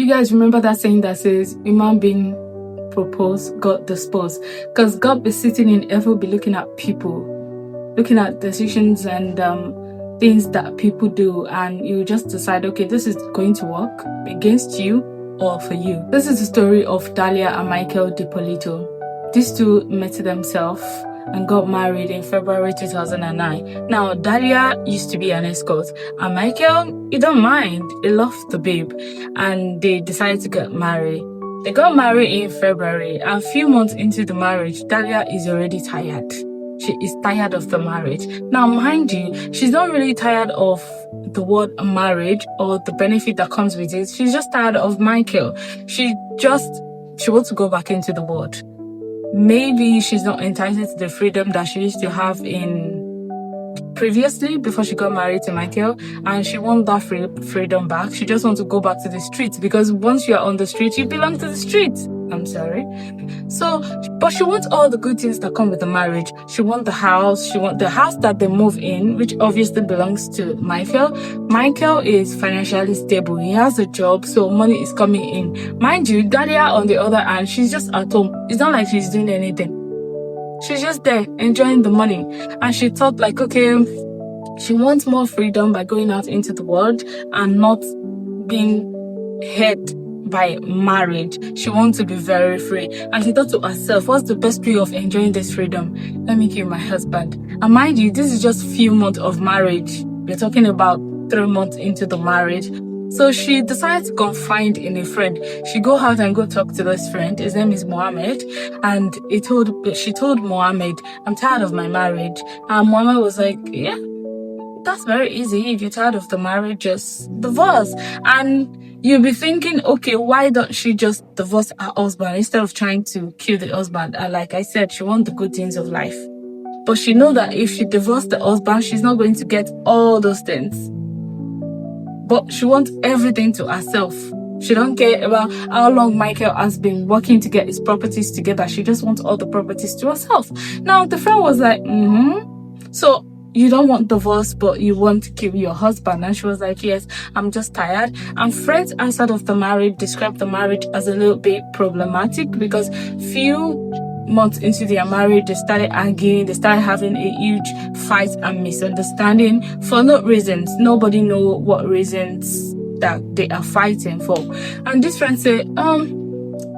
You guys remember that saying that says, human being propose, God dispose? Because God be sitting in heaven, be looking at people, looking at decisions and things that people do, and you just decide, okay, this is going to work against you or for you. This is the story of Dalia and Michael Dippolito. These two met themselves and got married in February 2009. Now, Dalia used to be an escort, and Michael, he don't mind. He loved the babe, and they decided to get married. They got married in February, and a few months into the marriage, Dalia is already tired. She is tired of the marriage. Now, mind you, she's not really tired of the word marriage or the benefit that comes with it. She's just tired of Michael. She wants to go back into the world. Maybe she's not entitled to the freedom that she used to have previously before she got married to Michael, and she wants that freedom back. She just wants to go back to the streets, because once you're on the street, you belong to the streets. I'm sorry. So, but she wants all the good things that come with the marriage. She wants the house. She wants the house that they move in, which obviously belongs to Michael. Michael is financially stable. He has a job, so money is coming in. Mind you, Dalia, on the other hand, she's just at home. It's not like she's doing anything. She's just there enjoying the money. And she thought, like, okay, she wants more freedom by going out into the world and not being held by marriage. She wants to be very free. And she thought to herself, what's the best way of enjoying this freedom? Let me kill my husband. And mind you, this is just few months of marriage. We're talking about 3 months into the marriage. So she decided to confide in a friend. She go out and go talk to this friend. His name is Mohammed. And she told Mohammed, I'm tired of my marriage. And Mohammed was like, yeah, that's very easy. If you're tired of the marriage, just divorce. And you'll be thinking, okay, why don't she just divorce her husband instead of trying to kill the husband? And like I said, she wants the good things of life. But she knows that if she divorces the husband, she's not going to get all those things. But she wants everything to herself. She don't care about how long Michael has been working to get his properties together. She just wants all the properties to herself. Now, the friend was like, so you don't want divorce, but you want to kill your husband? And she was like, yes, I'm just tired. And friends outside of the marriage described the marriage as a little bit problematic, because few months into their marriage, they started arguing, they started having a huge fight and misunderstanding for no reasons. Nobody know what reasons that they are fighting for. And this friend said,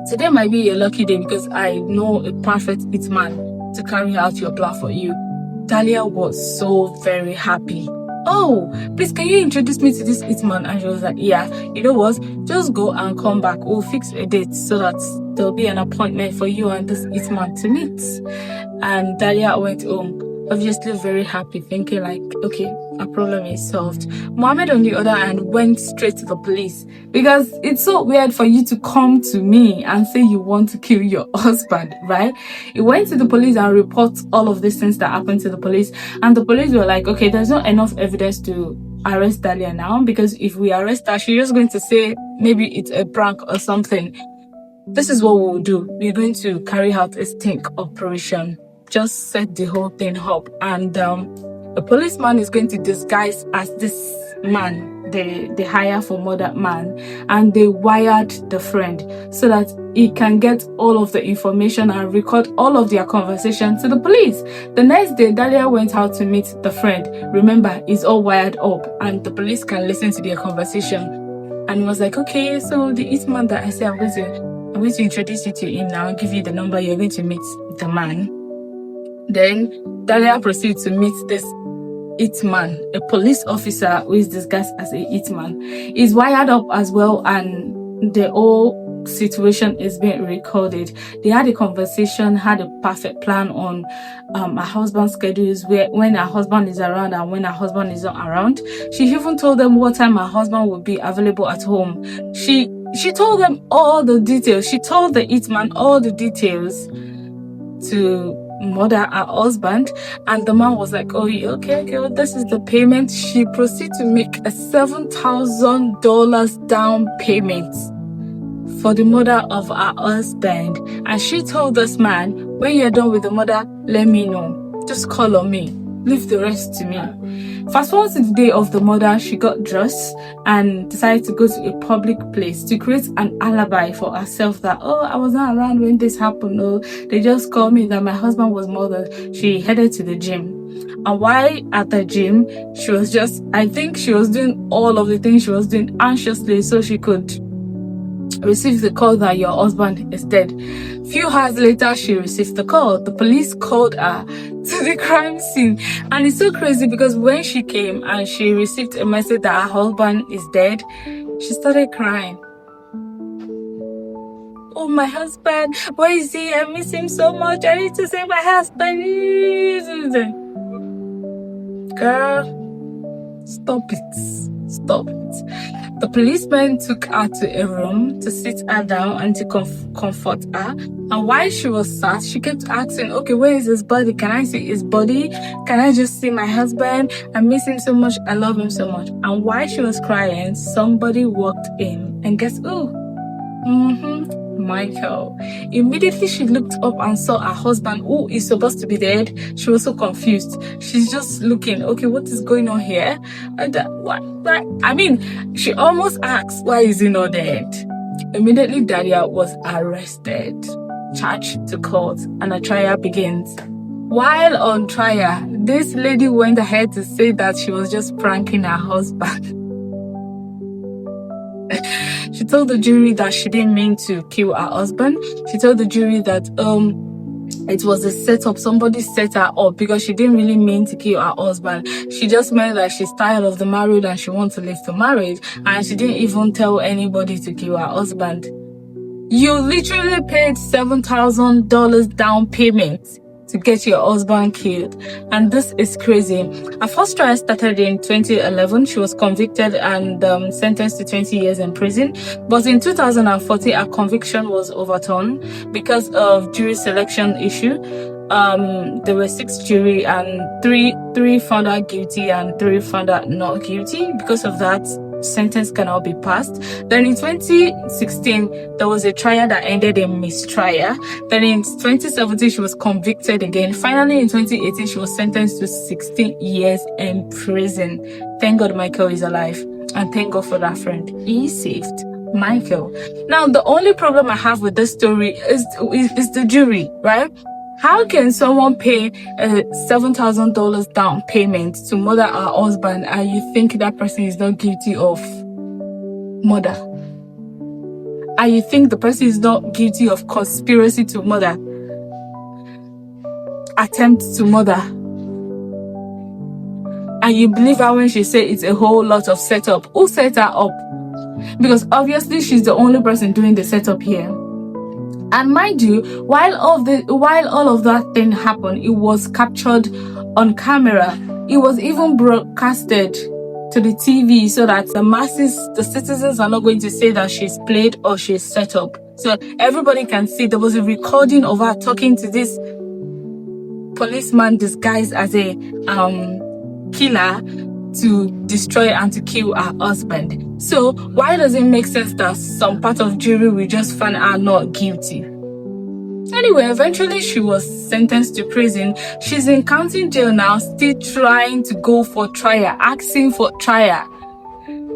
today might be a lucky day because I know a perfect hitman to carry out your plan for you. Dalia was so very happy. Oh, please, can you introduce me to this hitman? And she was like, yeah, you know what? Just go and come back. We'll fix a date so that there'll be an appointment for you and this hitman to meet. And Dalia went home, obviously very happy, thinking like, okay, our problem is solved. Mohammed, on the other hand, went straight to the police, because it's so weird for you to come to me and say you want to kill your husband, right? He went to the police and reported all of these things that happened to the police, and the police were like, okay, there's not enough evidence to arrest Dalia now, because if we arrest her, she's just going to say maybe it's a prank or something. This is what we'll do. We're going to carry out a sting operation, just set the whole thing up, and a policeman is going to disguise as this man, the hire for murder man, and they wired the friend so that he can get all of the information and record all of their conversation to the police. The next day, Dalia went out to meet the friend. Remember, it's all wired up, and the police can listen to their conversation. And was like, okay, so the hitman that I say I'm going to introduce you to him now, I'll give you the number, you're going to meet the man. Then Dalia proceeds to meet this hitman, a police officer who is disguised as a hitman. He's wired up as well, and the whole situation is being recorded. They had a conversation, had a perfect plan on her husband's schedules, where when her husband is around and when her husband is not around. She even told them what time her husband would be available at home. She told them all the details. She told the hitman all the details to murder her husband, and the man was like, oh, okay, well, this is the payment. She proceeded to make a $7,000 down payment for the murder of her husband. And she told this man, when you're done with the murder, let me know, just call on me. Leave the rest to me. Fast forward to the day of the murder, she got dressed and decided to go to a public place to create an alibi for herself that, oh, I was not around when this happened. Oh, they just called me that my husband was murdered. She headed to the gym. And while at the gym, she was I think she was doing all of the things she was doing anxiously so she could receive the call that your husband is dead. Few hours later, she received the call. The police called her to the crime scene. And it's so crazy because when she came and she received a message that her husband is dead, she started crying. Oh, my husband, where is he? I miss him so much. I need to see my husband. Girl, stop it. Stop it. The policeman took her to a room to sit her down and to comfort her. And while she was sat, she kept asking, okay, where is his body? Can I see his body? Can I just see my husband? I miss him so much. I love him so much. And while she was crying, somebody walked in. And guess who? Michael. Immediately she looked up and saw her husband, who is supposed to be dead. She was so confused. She's just looking, okay, what is going on here? And what? I mean, she almost asked, why is he not dead? Immediately Dalia was arrested, charged to court, and a trial begins. While on trial, this lady went ahead to say that she was just pranking her husband. She told the jury that she didn't mean to kill her husband. She told the jury that it was a setup. Somebody set her up because she didn't really mean to kill her husband. She just meant that she's tired of the marriage and she wants to leave the marriage. And she didn't even tell anybody to kill her husband. You literally paid $7,000 down payment to get your husband killed, and this is crazy. Her first trial started in 2011. She was convicted and sentenced to 20 years in prison, but in 2014 her conviction was overturned because of jury selection issue. There were 6 jury and three found her guilty and 3 found her not guilty. Because of that, sentence cannot be passed. Then in 2016 there was a trial that ended in mistrial. Then in 2017 she was convicted again. Finally in 2018 she was sentenced to 16 years in prison. Thank God Michael is alive, and thank God for that friend. He saved Michael. Now the only problem I have with this story is the jury, right? How can someone pay $7,000 down payment to murder her husband and you think that person is not guilty of murder? And you think the person is not guilty of conspiracy to murder? Attempt to murder? And you believe her when she said it's a whole lot of setup? Who set her up? Because obviously she's the only person doing the setup here. And mind you, while all of that thing happened, it was captured on camera. It was even broadcasted to the TV so that the masses, the citizens, are not going to say that she's played or she's set up. So everybody can see. There was a recording of her talking to this policeman disguised as a killer to destroy and to kill her husband. So why does it make sense that some part of jury will just find her not guilty? Anyway, eventually she was sentenced to prison. She's in county jail now, still trying to go for trial, asking for trial.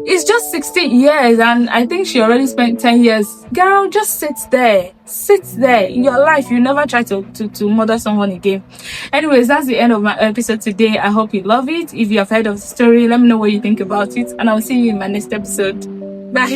It's just 16 years and I think she already spent 10 years. Girl, just sit there. Sit there. In your life, you never try to murder someone again. Anyways, that's the end of my episode today. I hope you love it. If you have heard of the story, let me know what you think about it. And I'll see you in my next episode. Bye.